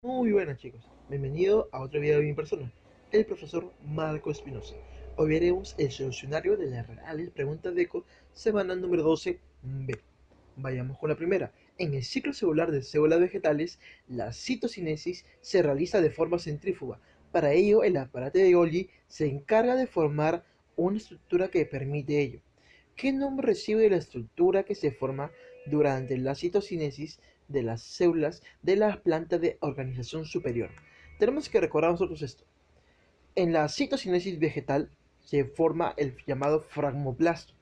Muy buenas chicos, bienvenido a otro video de mi persona, el profesor Marco Espinosa. Hoy veremos el solucionario de las reales preguntas de ECO, semana número 12B. Vayamos con la primera. En el ciclo celular de células vegetales, la citocinesis se realiza de forma centrífuga. Para ello, el aparato de Golgi se encarga de formar una estructura que permite ello. ¿Qué nombre recibe la estructura que se forma durante la citocinesis de las células de las plantas de organización superior? Tenemos que recordar nosotros esto. En la citocinesis vegetal se forma el llamado fragmoplasto.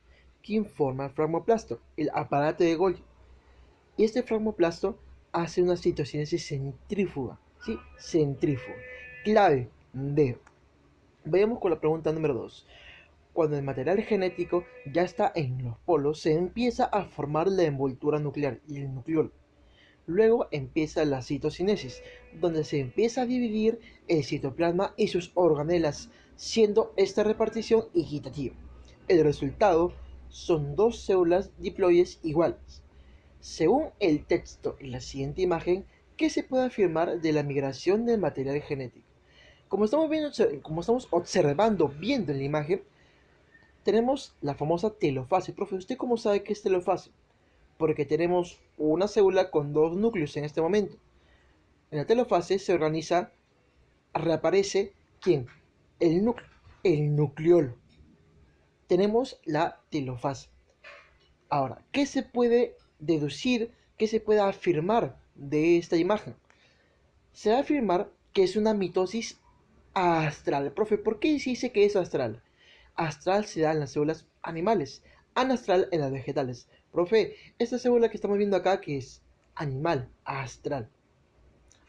¿Quién forma el fragmoplasto? El aparato de Golgi. Y este fragmoplasto hace una citocinesis centrífuga. ¿Sí? Centrífuga. Clave D. Vayamos con la pregunta número 2. Cuando el material genético ya está en los polos, se empieza a formar la envoltura nuclear y el nucleolo. Luego empieza la citocinesis, donde se empieza a dividir el citoplasma y sus organelas, siendo esta repartición equitativa. El resultado son dos células diploides iguales. Según el texto en la siguiente imagen, ¿qué se puede afirmar de la migración del material genético? Como estamos observando, viendo en la imagen, tenemos la famosa telofase. Profe, ¿usted cómo sabe que es telofase? Porque tenemos una célula con dos núcleos en este momento. En la telofase se organiza, reaparece, ¿quién? El núcleo, el nucleolo. Tenemos la telofase. Ahora, ¿qué se puede deducir, qué se puede afirmar de esta imagen? Se va a afirmar que es una mitosis astral. Profe, ¿por qué se dice que es astral? Astral se da en las células animales, anastral en las vegetales. Profe, esta célula que estamos viendo acá que es animal, astral.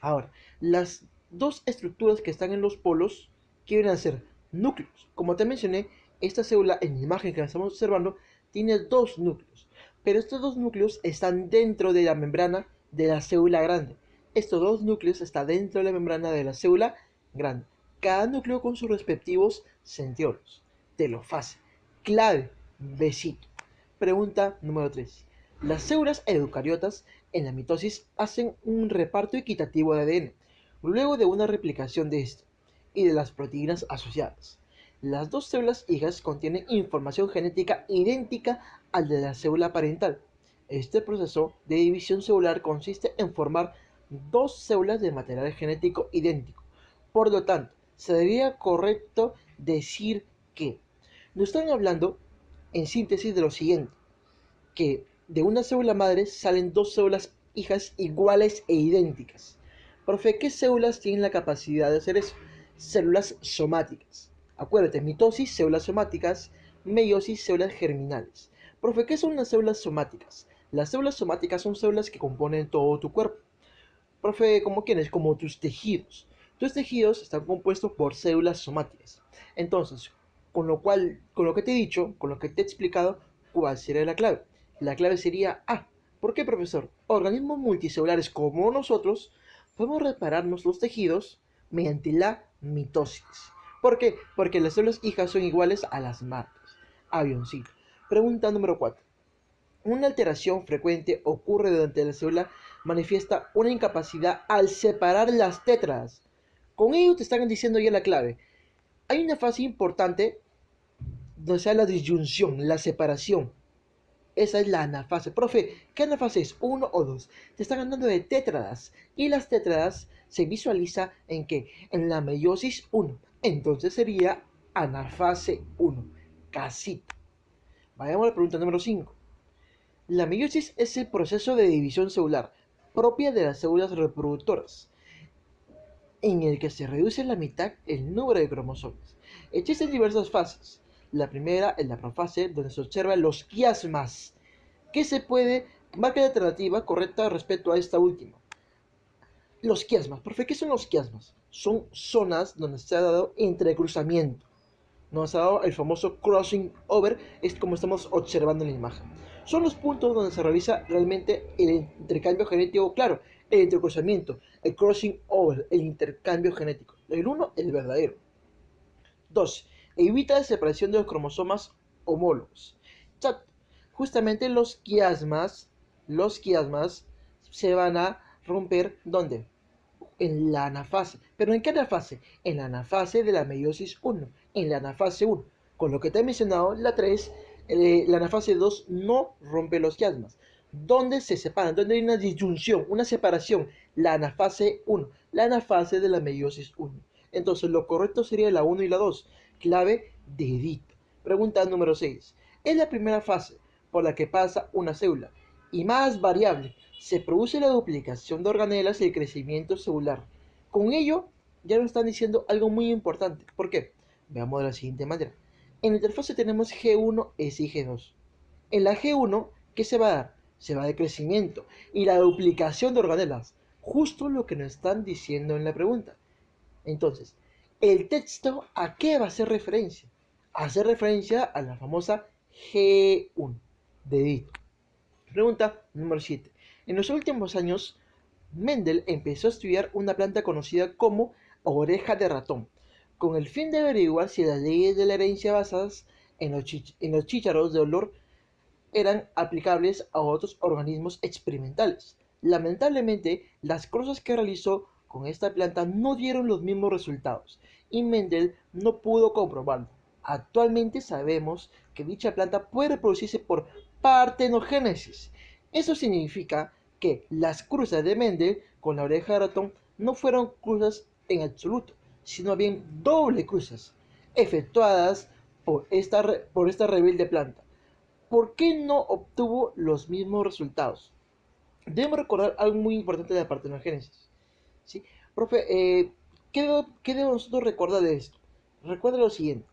Ahora, las dos estructuras que están en los polos quieren ser núcleos. Como te mencioné, esta célula en la imagen que estamos observando tiene dos núcleos, pero estos dos núcleos están dentro de la membrana de la célula grande. Estos dos núcleos están dentro de la membrana de la célula grande. Cada núcleo con sus respectivos centriolos. Telofase. Clave. Besito. Pregunta número 3. Las células eucariotas en la mitosis hacen un reparto equitativo de ADN, luego de una replicación de esto y de las proteínas asociadas. Las dos células hijas contienen información genética idéntica al de la célula parental. Este proceso de división celular consiste en formar dos células de material genético idéntico. Por lo tanto, sería correcto decir que nos están hablando en síntesis de lo siguiente, que de una célula madre salen dos células hijas iguales e idénticas. Profe, ¿qué células tienen la capacidad de hacer eso? Células somáticas. Acuérdate, mitosis, células somáticas, meiosis, células germinales. Profe, ¿qué son las células somáticas? Las células somáticas son células que componen todo tu cuerpo. Profe, ¿cómo quiénes? Como tus tejidos. Tus tejidos están compuestos por células somáticas. Entonces, con lo que te he dicho, con lo que te he explicado, ¿cuál sería la clave? La clave sería A. ¿Por qué, profesor? Organismos multicelulares como nosotros podemos repararnos los tejidos mediante la mitosis. ¿Por qué? Porque las células hijas son iguales a las madres. Avioncito. Pregunta número 4. Una alteración frecuente ocurre durante la célula manifiesta una incapacidad al separar las tétradas. Con ello te están diciendo ya la clave. Hay una fase importante donde se da la disyunción, la separación. Esa es la anafase. Profe, ¿qué anafase es? ¿Uno o dos? Te están hablando de tétradas. Y las tétradas se visualiza en que en la meiosis 1. Entonces sería anafase 1. Casita. Vayamos a la pregunta número 5. La meiosis es el proceso de división celular propia de las células reproductoras, en el que se reduce a la mitad el número de cromosomas. Existen diversas fases. La primera es la profase, donde se observan los quiasmas, que se puede marcar la alternativa correcta respecto a esta última. Los quiasmas, profe, ¿qué son los quiasmas? Son zonas donde se ha dado entrecruzamiento. Nos ha dado el famoso crossing over, es como estamos observando en la imagen. Son los puntos donde se realiza realmente el intercambio genético, claro, el entrecruzamiento, el crossing over, el intercambio genético. El uno, el verdadero. 2. Evita la separación de los cromosomas homólogos. Justamente los quiasmas se van a romper, ¿dónde? en la anafase. ¿Pero en qué anafase? En la anafase de la meiosis 1, en la anafase 1. Con lo que te he mencionado, la 3, la anafase 2 no rompe los quiasmas. ¿Dónde se separan? ¿Dónde hay una disyunción, una separación? La anafase 1, la anafase de la meiosis 1. Entonces, lo correcto sería la 1 y la 2. Clave dedito. Pregunta número 6. Es la primera fase por la que pasa una célula y más variable. Se produce la duplicación de organelas y el crecimiento celular. Con ello, ya nos están diciendo algo muy importante. ¿Por qué? Veamos de la siguiente manera. En la interfase tenemos G1, S y G2. En la G1, ¿qué se va a dar? Se va de crecimiento y la duplicación de organelas. Justo lo que nos están diciendo en la pregunta. Entonces, ¿el texto a qué va a hacer referencia? Hace referencia a la famosa G1. Dedito. Pregunta número 7. En los últimos años, Mendel empezó a estudiar una planta conocida como oreja de ratón, con el fin de averiguar si las leyes de la herencia basadas en los chícharos de olor eran aplicables a otros organismos experimentales. Lamentablemente, las cosas que realizó con esta planta no dieron los mismos resultados y Mendel no pudo comprobarlo. Actualmente sabemos que dicha planta puede reproducirse por partenogénesis. Eso significa que las cruzas de Mendel con la oreja de ratón no fueron cruzas en absoluto, sino bien doble cruzas, efectuadas por esta rebelde planta. ¿Por qué no obtuvo los mismos resultados? Debemos recordar algo muy importante de la partenogénesis. ¿Sí? Profe, ¿qué debemos nosotros recordar de esto? Recuerda lo siguiente.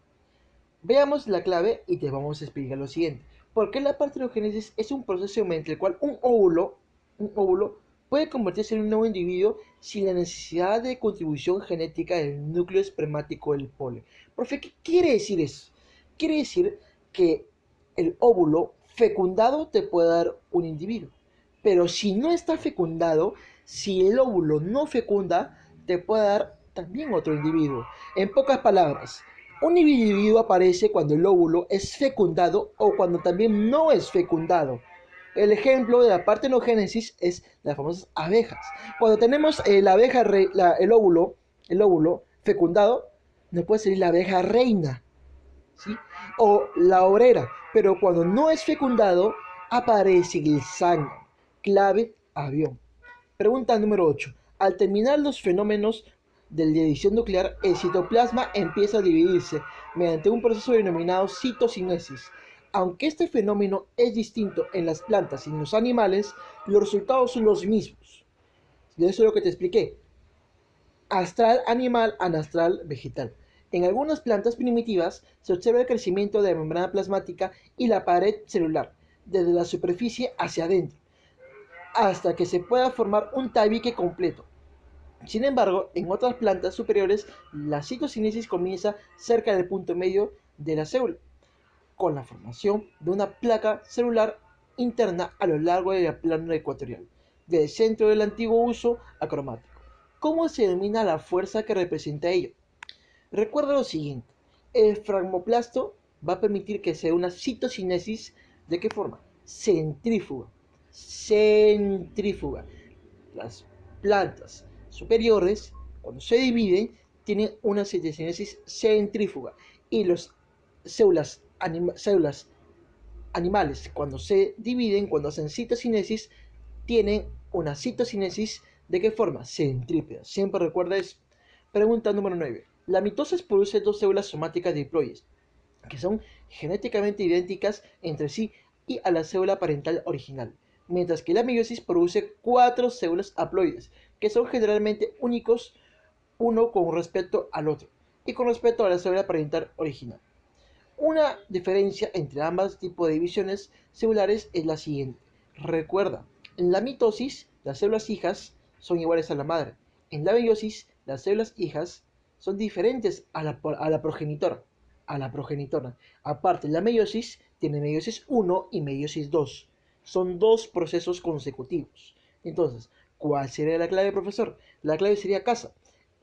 Veamos la clave y te vamos a explicar lo siguiente. Porque la partenogénesis es un proceso mediante el cual un óvulo puede convertirse en un nuevo individuo sin la necesidad de contribución genética del núcleo espermático del polen. Profe, ¿qué quiere decir eso? Quiere decir que el óvulo fecundado te puede dar un individuo. Pero si no está fecundado, si el óvulo no fecunda, te puede dar también otro individuo. En pocas palabras, un individuo aparece cuando el óvulo es fecundado o cuando también no es fecundado. El ejemplo de la partenogénesis es las famosas abejas. Cuando tenemos la abeja, el óvulo fecundado, nos puede salir la abeja reina, ¿sí? O la obrera, pero cuando no es fecundado, aparece el zángano. Clave avión. Pregunta número 8. Al terminar los fenómenos de la división nuclear, el citoplasma empieza a dividirse mediante un proceso denominado citocinesis. Aunque este fenómeno es distinto en las plantas y en los animales, los resultados son los mismos. Y eso es lo que te expliqué. Astral animal, anastral vegetal. En algunas plantas primitivas se observa el crecimiento de la membrana plasmática y la pared celular, desde la superficie hacia adentro, hasta que se pueda formar un tabique completo. Sin embargo, en otras plantas superiores, la citocinesis comienza cerca del punto medio de la célula, con la formación de una placa celular interna a lo largo de la plano ecuatorial, del centro del antiguo uso acromático. ¿Cómo se denomina la fuerza que representa ello? Recuerda lo siguiente, el fragmoplasto va a permitir que sea una citocinesis, ¿de qué forma? Centrífuga. Centrífuga. Las plantas superiores, cuando se dividen, tienen una citocinesis centrífuga. Y las células animales, cuando se dividen, cuando hacen citocinesis, tienen una citocinesis, ¿de qué forma? Centrípeta. Siempre recuerda eso. Pregunta número 9. La mitosis produce dos células somáticas diploides, que son genéticamente idénticas entre sí y a la célula parental original, mientras que la meiosis produce cuatro células haploides, que son generalmente únicos uno con respecto al otro y con respecto a la célula parental original. Una diferencia entre ambos tipos de divisiones celulares es la siguiente. Recuerda, en la mitosis las células hijas son iguales a la madre. En la meiosis las células hijas son diferentes a la progenitora. Aparte, la meiosis tiene meiosis 1 y meiosis 2. Son dos procesos consecutivos. Entonces, ¿cuál sería la clave, profesor? La clave sería casa.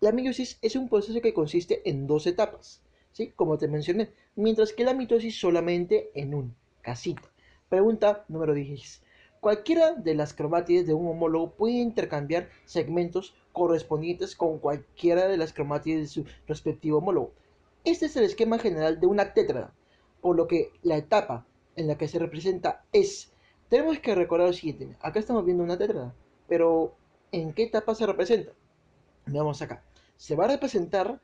La meiosis es un proceso que consiste en dos etapas, ¿sí? Como te mencioné, mientras que la mitosis solamente en una, casita. Pregunta número 10. Cualquiera de las cromátides de un homólogo puede intercambiar segmentos correspondientes con cualquiera de las cromátides de su respectivo homólogo. Este es el esquema general de una tétrada, por lo que la etapa en la que se representa es... Tenemos que recordar lo siguiente, acá estamos viendo una tétrada, pero ¿en qué etapa se representa? Veamos acá. Se va a representar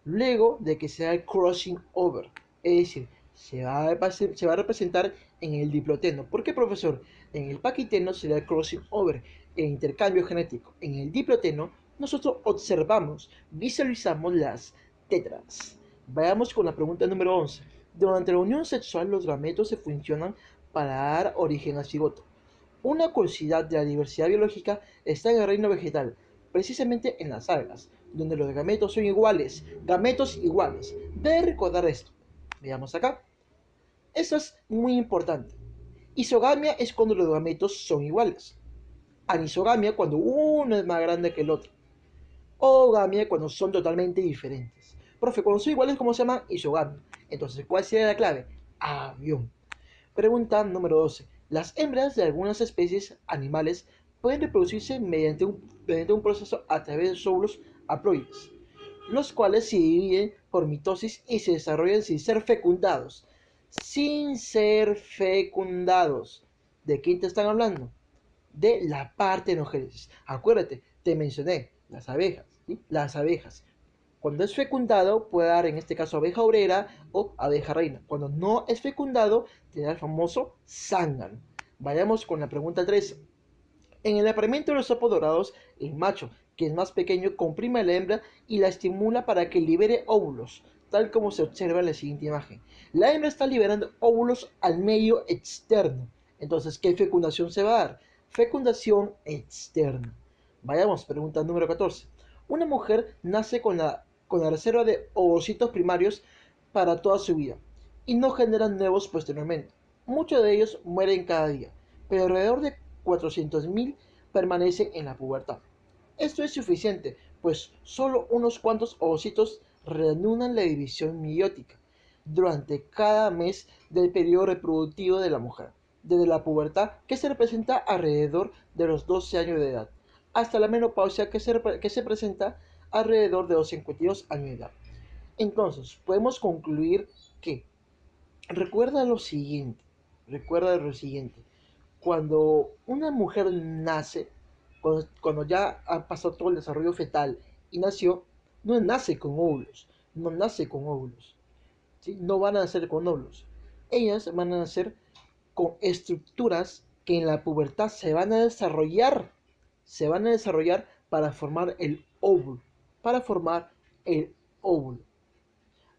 luego de que sea el crossing over, es decir, se va a representar en el diploteno. ¿Por qué, profesor? En el paquiteno será el crossing over, el intercambio genético. En el diploteno nosotros observamos, visualizamos las tetras. Vayamos con la pregunta número 11. Durante la unión sexual los gametos se funcionan para dar origen al cigoto. Una curiosidad de la diversidad biológica está en el reino vegetal, precisamente en las algas, donde los gametos son iguales, gametos iguales. Debe recordar esto. Veamos acá. Eso es muy importante. Isogamia es cuando los gametos son iguales. Anisogamia cuando uno es más grande que el otro. Ogamia cuando son totalmente diferentes. Profe, cuando son iguales, ¿cómo se llama? Isogamia. Entonces, ¿cuál sería la clave? Avión. Pregunta número 12. Las hembras de algunas especies animales pueden reproducirse mediante un proceso a través de los óvulos haploides, los cuales se dividen por mitosis y se desarrollan sin ser fecundados. Sin ser fecundados. ¿De quién te están hablando? De la partenogénesis. Acuérdate, te mencioné las abejas. ¿Sí? Las abejas. Cuando es fecundado, puede dar en este caso abeja obrera o abeja reina. Cuando no es fecundado, te da el famoso zángano. Vayamos con la pregunta 3. En el apareamiento de los sapos dorados, el macho, que es más pequeño, comprime a la hembra y la estimula para que libere óvulos, tal como se observa en la siguiente imagen. La hembra está liberando óvulos al medio externo. Entonces, ¿qué fecundación se va a dar? Fecundación externa. Vayamos, pregunta número 14. Una mujer nace con la reserva de ovocitos primarios para toda su vida y no generan nuevos posteriormente. Muchos de ellos mueren cada día, pero alrededor de 400.000 permanecen en la pubertad. Esto es suficiente, pues solo unos cuantos ovocitos reanudan la división meiótica durante cada mes del periodo reproductivo de la mujer, desde la pubertad, que se representa alrededor de los 12 años de edad, hasta la menopausia, que se presenta alrededor de los 52 años de edad. Entonces, podemos concluir que recuerda lo siguiente, cuando una mujer nace, cuando ya ha pasado todo el desarrollo fetal y nació, no nace con óvulos, no nace con óvulos, ¿sí? No van a nacer con óvulos, ellas van a nacer con estructuras que en la pubertad se van a desarrollar para formar el óvulo, para formar el óvulo.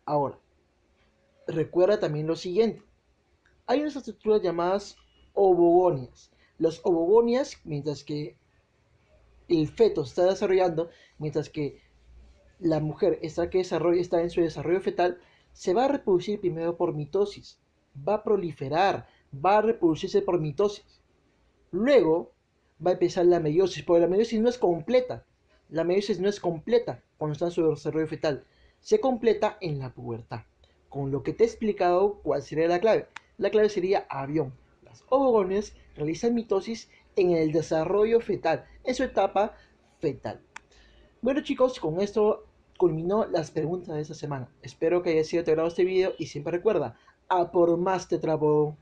Ahora, recuerda también lo siguiente. Hay unas estructuras llamadas ovogonias. Las ovogonias, mientras que el feto está desarrollando, mientras que la mujer está en su desarrollo fetal, se va a reproducir primero por mitosis. Va a proliferar, va a reproducirse por mitosis. Luego va a empezar la meiosis, porque la meiosis no es completa. La meiosis no es completa cuando está en su desarrollo fetal. Se completa en la pubertad. Con lo que te he explicado, ¿cuál sería la clave? La clave sería avión. Las ovogonias realizan mitosis en el desarrollo fetal, en su etapa fetal. Bueno, chicos, con esto culminó las preguntas de esta semana. Espero que haya sido de tu agrado este video y siempre recuerda, a por más te trabo.